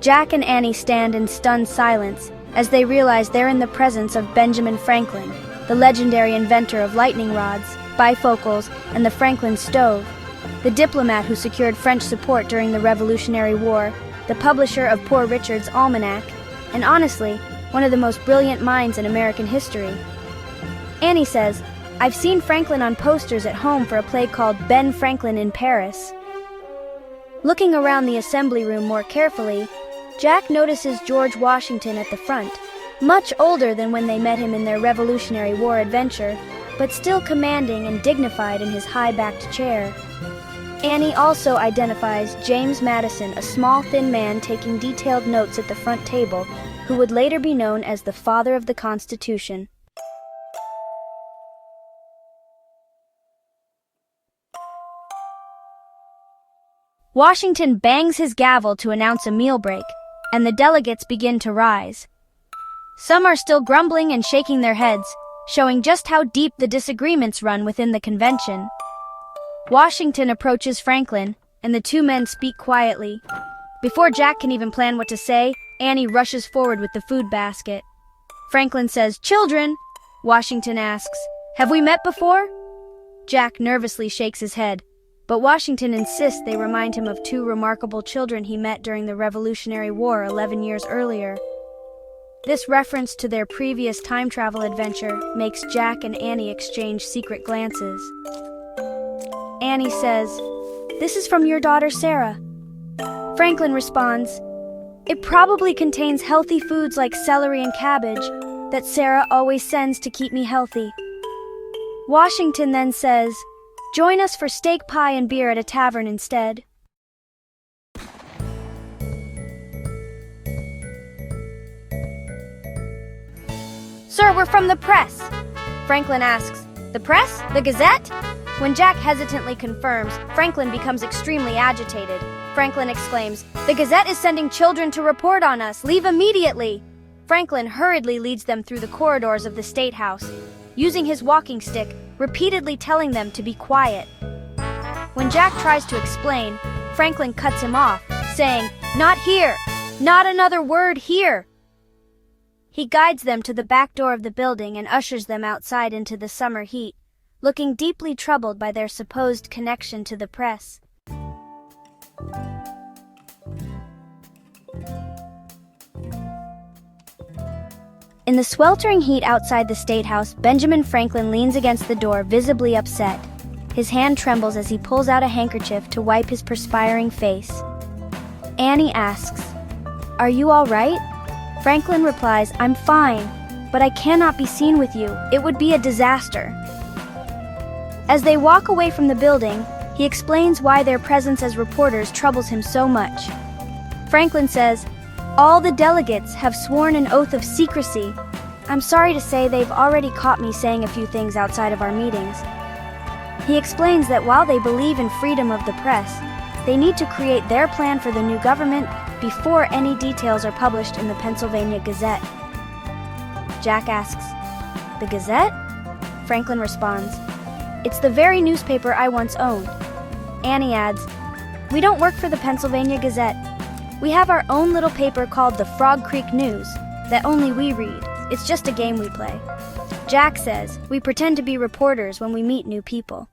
Jack and Annie stand in stunned silence as they realize they're in the presence of Benjamin Franklin, the legendary inventor of lightning rods, bifocals, and the Franklin stove, the diplomat who secured French support during the Revolutionary War, the publisher of Poor Richard's Almanac, and honestly, one of the most brilliant minds in American history. Annie says, "I've seen Franklin on posters at home for a play called Ben Franklin in Paris." Looking around the assembly room more carefully, Jack notices George Washington at the front, much older than when they met him in their Revolutionary War adventure, but still commanding and dignified in his high-backed chair. Annie also identifies James Madison, a small, thin man taking detailed notes at the front table, who would later be known as the Father of the Constitution. Washington bangs his gavel to announce a meal break, and the delegates begin to rise. Some are still grumbling and shaking their heads, showing just how deep the disagreements run within the convention. Washington approaches Franklin, and the two men speak quietly. Before Jack can even plan what to say, Annie rushes forward with the food basket. Franklin says, "Children!" Washington asks, "Have we met before?" Jack nervously shakes his head, but Washington insists they remind him of two remarkable children he met during the Revolutionary War 11 years earlier. This reference to their previous time travel adventure makes Jack and Annie exchange secret glances. Annie says, "This is from your daughter Sarah." Franklin responds, "It probably contains healthy foods like celery and cabbage that Sarah always sends to keep me healthy." Washington then says, "Join us for steak pie and beer at a tavern instead." "Sir, we're from the press." Franklin asks, "The press? The Gazette?" When Jack hesitantly confirms, Franklin becomes extremely agitated. Franklin exclaims, "The Gazette is sending children to report on us. Leave immediately." Franklin hurriedly leads them through the corridors of the State House, using his walking stick, repeatedly telling them to be quiet. When Jack tries to explain, Franklin cuts him off, saying, "Not here! Not another word here!" He guides them to the back door of the building and ushers them outside into the summer heat, looking deeply troubled by their supposed connection to the press. In the sweltering heat outside the State House, Benjamin Franklin leans against the door, visibly upset. His hand trembles as he pulls out a handkerchief to wipe his perspiring face. Annie asks, "Are you all right?" Franklin replies, "I'm fine, but I cannot be seen with you. It would be a disaster." As they walk away from the building, he explains why their presence as reporters troubles him so much. Franklin says, "All the delegates have sworn an oath of secrecy. I'm sorry to say they've already caught me saying a few things outside of our meetings." He explains that while they believe in freedom of the press, they need to create their plan for the new government before any details are published in the Pennsylvania Gazette. Jack asks, "The Gazette?" Franklin responds, "It's the very newspaper I once owned." Annie adds, "We don't work for the Pennsylvania Gazette. We have our own little paper called the Frog Creek News that only we read. It's just a game we play." Jack says, "We pretend to be reporters when we meet new people."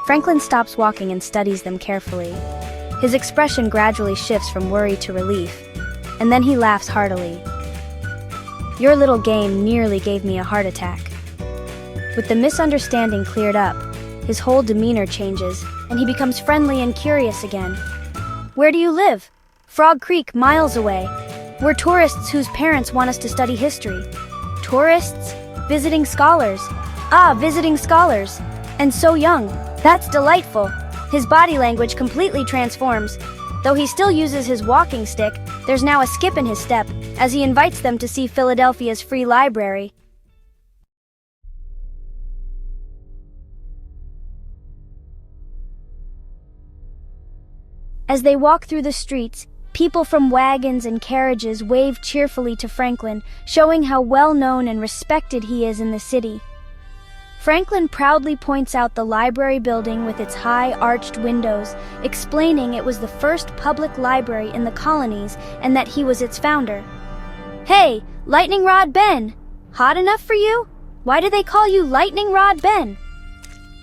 Franklin stops walking and studies them carefully. His expression gradually shifts from worry to relief, and then he laughs heartily. "Your little game nearly gave me a heart attack." With the misunderstanding cleared up, his whole demeanor changes, and he becomes friendly and curious again. "Where do you live?" "Frog Creek, miles away. We're tourists whose parents want us to study history." "Tourists? Visiting scholars?" "Ah, visiting scholars. And so young. That's delightful." His body language completely transforms. Though he still uses his walking stick, there's now a skip in his step, as he invites them to see Philadelphia's Free Library. As they walk through the streets, people from wagons and carriages wave cheerfully to Franklin, showing how well known and respected he is in the city. Franklin proudly points out the library building with its high, arched windows, explaining it was the first public library in the colonies and that he was its founder. "Hey, Lightning Rod Ben! Hot enough for you? Why do they call you Lightning Rod Ben?"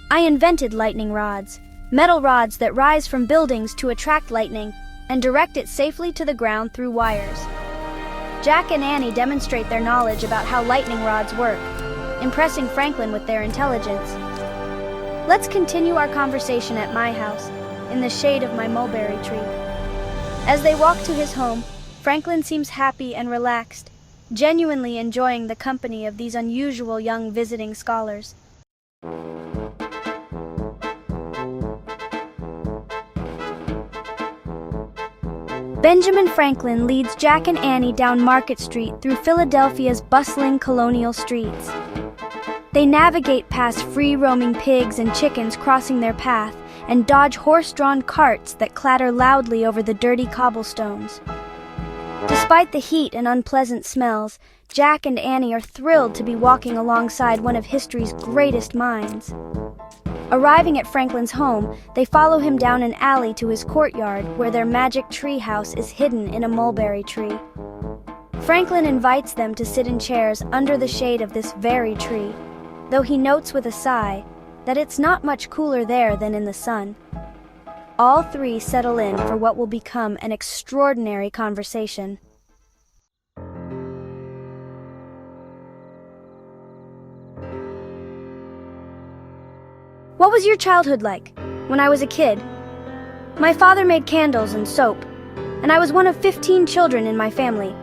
"I invented lightning rods, metal rods that rise from buildings to attract lightning and direct it safely to the ground through wires." Jack and Annie demonstrate their knowledge about how lightning rods work, impressing Franklin with their intelligence. Let's continue our conversation at my house, in the shade of my mulberry tree. As they walk to his home, Franklin seems happy and relaxed, genuinely enjoying the company of these unusual young visiting scholars. Benjamin Franklin leads Jack and Annie down Market Street through Philadelphia's bustling colonial streets. They navigate past free-roaming pigs and chickens crossing their path and dodge horse-drawn carts that clatter loudly over the dirty cobblestones. Despite the heat and unpleasant smells, Jack and Annie are thrilled to be walking alongside one of history's greatest minds. Arriving at Franklin's home, they follow him down an alley to his courtyard where their magic tree house is hidden in a mulberry tree. Franklin invites them to sit in chairs under the shade of this very tree, though he notes with a sigh that it's not much cooler there than in the sun. All three settle in for what will become an extraordinary conversation. "What was your childhood like when I was a kid?" "My father made candles and soap, and I was one of 15 children in my family.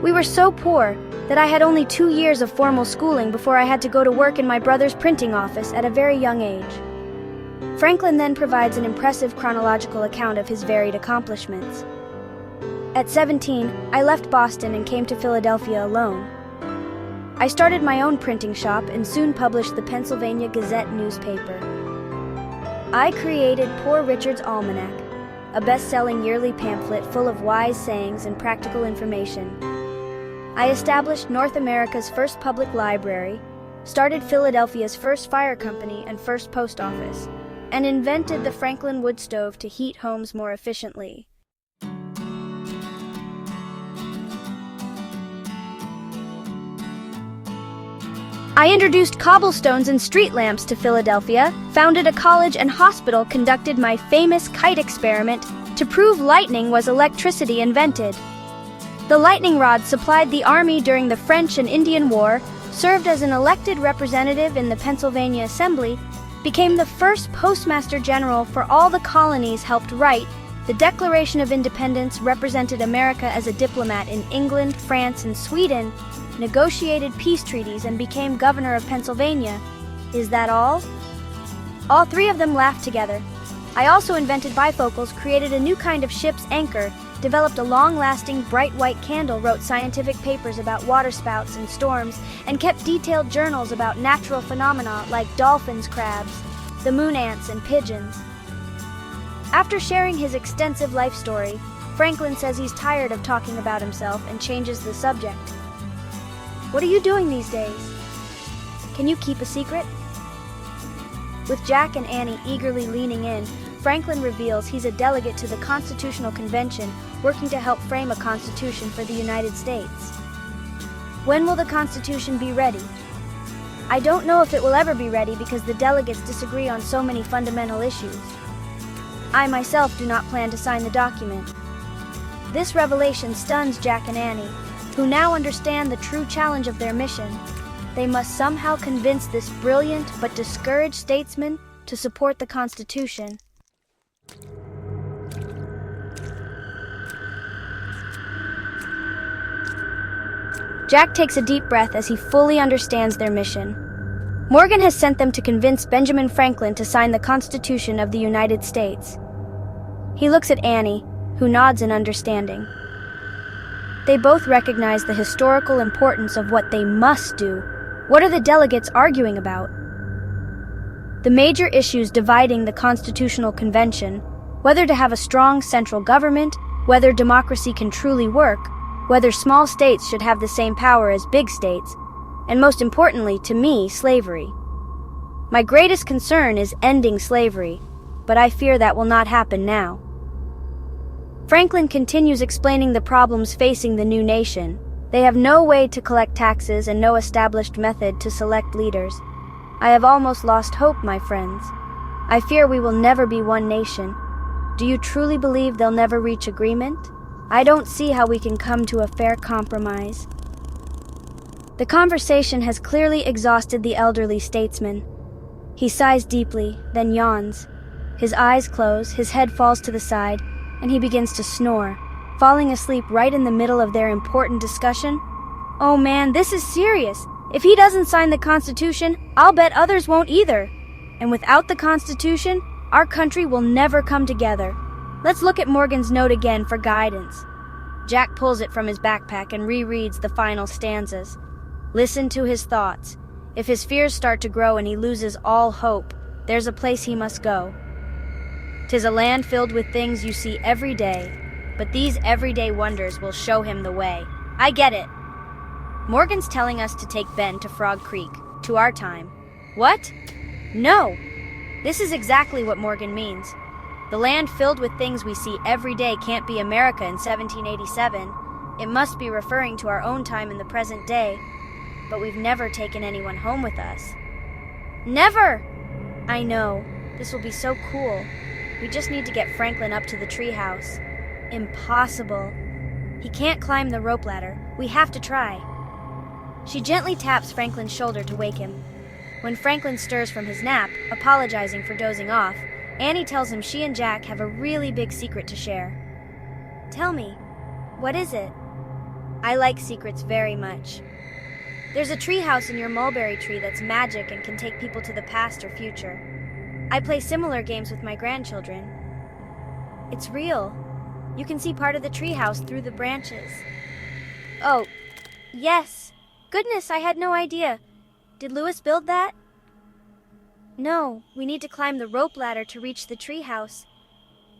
We were so poor that I had only 2 years of formal schooling before I had to go to work in my brother's printing office at a very young age." Franklin then provides an impressive chronological account of his varied accomplishments. "At 17, I left Boston and came to Philadelphia alone. I started my own printing shop and soon published the Pennsylvania Gazette newspaper. I created Poor Richard's Almanac, a best-selling yearly pamphlet full of wise sayings and practical information. I established North America's first public library, started Philadelphia's first fire company and first post office, and invented the Franklin wood stove to heat homes more efficiently. I introduced cobblestones and street lamps to Philadelphia, founded a college and hospital, conducted my famous kite experiment to prove lightning was electricity invented. The lightning rod supplied the army during the French and Indian War, served as an elected representative in the Pennsylvania Assembly, became the first postmaster general for all the colonies, helped write the Declaration of Independence, represented America as a diplomat in England, France, and Sweden, negotiated peace treaties, and became governor of Pennsylvania. Is that all? All three of them laughed together. I also invented bifocals, created a new kind of ship's anchor, developed a long-lasting bright white candle, wrote scientific papers about waterspouts and storms, and kept detailed journals about natural phenomena like dolphins, crabs, the moon ants, and pigeons. After sharing his extensive life story, Franklin says he's tired of talking about himself and changes the subject. "What are you doing these days? Can you keep a secret?" With Jack and Annie eagerly leaning in, Franklin reveals he's a delegate to the Constitutional Convention, working to help frame a constitution for the United States. "When will the Constitution be ready?" "I don't know if it will ever be ready because the delegates disagree on so many fundamental issues. I myself do not plan to sign the document." This revelation stuns Jack and Annie, who now understand the true challenge of their mission. They must somehow convince this brilliant but discouraged statesman to support the Constitution. Jack takes a deep breath as he fully understands their mission. Morgan has sent them to convince Benjamin Franklin to sign the Constitution of the United States. He looks at Annie, who nods in understanding. They both recognize the historical importance of what they must do. What are the delegates arguing about? The major issues dividing the Constitutional Convention, whether to have a strong central government, whether democracy can truly work, whether small states should have the same power as big states, and most importantly, to me, slavery. My greatest concern is ending slavery, but I fear that will not happen now. Franklin continues explaining the problems facing the new nation. They have no way to collect taxes and no established method to select leaders. I have almost lost hope, my friends. I fear we will never be one nation. Do you truly believe they'll never reach agreement? I don't see how we can come to a fair compromise. The conversation has clearly exhausted the elderly statesman. He sighs deeply, then yawns. His eyes close, his head falls to the side, and he begins to snore, falling asleep right in the middle of their important discussion. Oh man, this is serious. If he doesn't sign the Constitution, I'll bet others won't either. And without the Constitution, our country will never come together. Let's look at Morgan's note again for guidance. Jack pulls it from his backpack and rereads the final stanzas. Listen to his thoughts. If his fears start to grow and he loses all hope, there's a place he must go. 'Tis a land filled with things you see every day, but these everyday wonders will show him the way. I get it. Morgan's telling us to take Ben to Frog Creek, to our time. What? No! This is exactly what Morgan means. The land filled with things we see every day can't be America in 1787. It must be referring to our own time in the present day. But we've never taken anyone home with us. Never! I know. This will be so cool. We just need to get Franklin up to the treehouse. Impossible. He can't climb the rope ladder. We have to try. She gently taps Franklin's shoulder to wake him. When Franklin stirs from his nap, apologizing for dozing off, Annie tells him she and Jack have a really big secret to share. Tell me, what is it? I like secrets very much. There's a treehouse in your mulberry tree that's magic and can take people to the past or future. I play similar games with my grandchildren. It's real. You can see part of the treehouse through the branches. Oh, yes. Goodness, I had no idea. Did Lewis build that? No, we need to climb the rope ladder to reach the treehouse.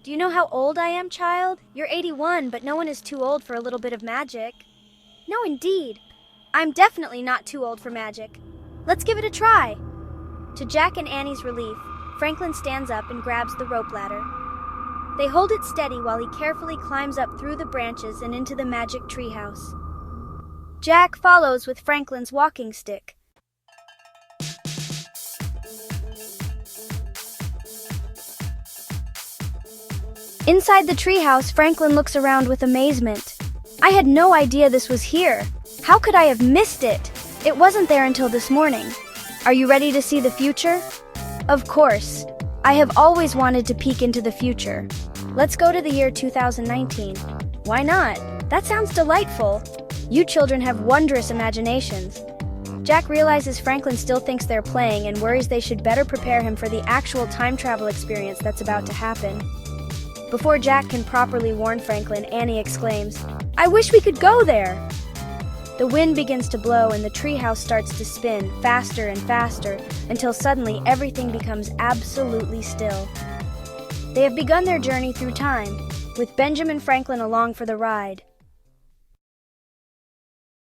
Do you know how old I am, child? You're 81, but no one is too old for a little bit of magic. No, indeed. I'm definitely not too old for magic. Let's give it a try. To Jack and Annie's relief, Franklin stands up and grabs the rope ladder. They hold it steady while he carefully climbs up through the branches and into the magic treehouse. Jack follows with Franklin's walking stick. Inside the treehouse, Franklin looks around with amazement. I had no idea this was here. How could I have missed it? It wasn't there until this morning. Are you ready to see the future? Of course. I have always wanted to peek into the future. Let's go to the year 2019. Why not? That sounds delightful. You children have wondrous imaginations. Jack realizes Franklin still thinks they're playing and worries they should better prepare him for the actual time travel experience that's about to happen. Before Jack can properly warn Franklin, Annie exclaims, I wish we could go there! The wind begins to blow and the treehouse starts to spin faster and faster until suddenly everything becomes absolutely still. They have begun their journey through time, with Benjamin Franklin along for the ride.